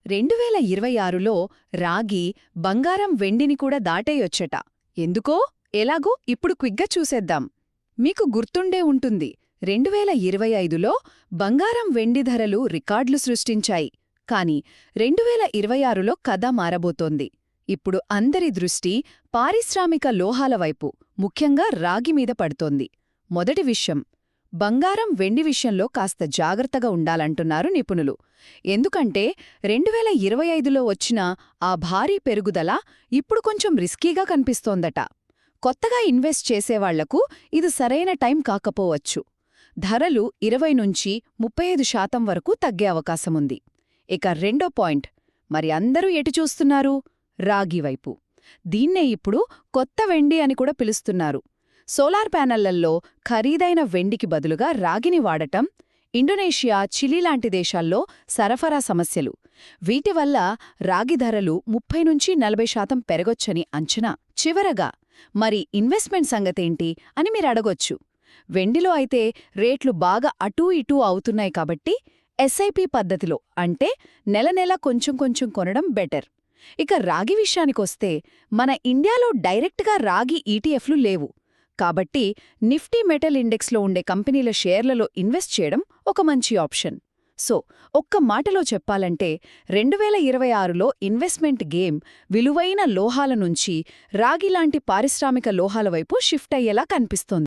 2026లో రాగి బంగారం వెండిని కూడా దాటేయొచ్చట. ఎందుకో ఎలాగో ఇప్పుడు క్విక్గా చూసేద్దాం. మీకు గుర్తుండే ఉంటుంది, 2025లో బంగారం వెండి ధరలు రికార్డులు సృష్టించాయి. కాని 2026లో కథ మారబోతోంది. ఇప్పుడు అందరి దృష్టి పారిశ్రామిక లోహాల వైపు, ముఖ్యంగా రాగి మీద పడుతోంది. మొదటి విషయం, బంగారం వెండి విషయంలో కాస్త జాగ్రత్తగా ఉండాలంటున్నారు నిపుణులు. ఎందుకంటే 2025లో వచ్చిన ఆ భారీ పెరుగుదల ఇప్పుడు కొంచెం రిస్కీగా కనిపిస్తోందట. కొత్తగా ఇన్వెస్ట్ చేసేవాళ్లకు ఇది సరైన టైం కాకపోవచ్చు. ధరలు 20-35% వరకు తగ్గే అవకాశముంది. ఇక రెండో పాయింట్, మరి అందరూ ఎటు చూస్తున్నారు? రాగి వైపు. దీన్నే ఇప్పుడు కొత్త వెండి అని కూడా పిలుస్తున్నారు. సోలార్ ప్యానెళ్లల్లో ఖరీదైన వెండికి బదులుగా రాగిని వాడటం, ఇండోనేషియా, చిలీ లాంటి దేశాల్లో సరఫరా సమస్యలు, వీటి వల్ల రాగి ధరలు 30-40% పెరగొచ్చని అంచనా. చివరగా, మరి ఇన్వెస్ట్మెంట్ సంగతేంటి అని మీరడగొచ్చు. వెండిలో అయితే రేట్లు బాగా అటూ ఇటూ అవుతున్నాయి కాబట్టి ఎస్ఐపి పద్ధతిలో, అంటే నెల నెల కొంచెం కొంచెం కొనడం బెటర్. ఇక రాగి విషయానికొస్తే, మన ఇండియాలో డైరెక్ట్గా రాగి ఈటీఎఫ్లు లేవు. కాబట్టి నిఫ్టీ మెటల్ ఇండెక్స్లో ఉండే కంపెనీల షేర్లలో ఇన్వెస్ట్ చేయడం ఒక మంచి ఆప్షన్. సో, ఒక్క మాటలో చెప్పాలంటే 2026లో ఇన్వెస్ట్మెంట్ గేమ్ విలువైన లోహాల నుంచి రాగిలాంటి పారిశ్రామిక లోహాల వైపు షిఫ్ట్ అయ్యేలా కనిపిస్తోంది.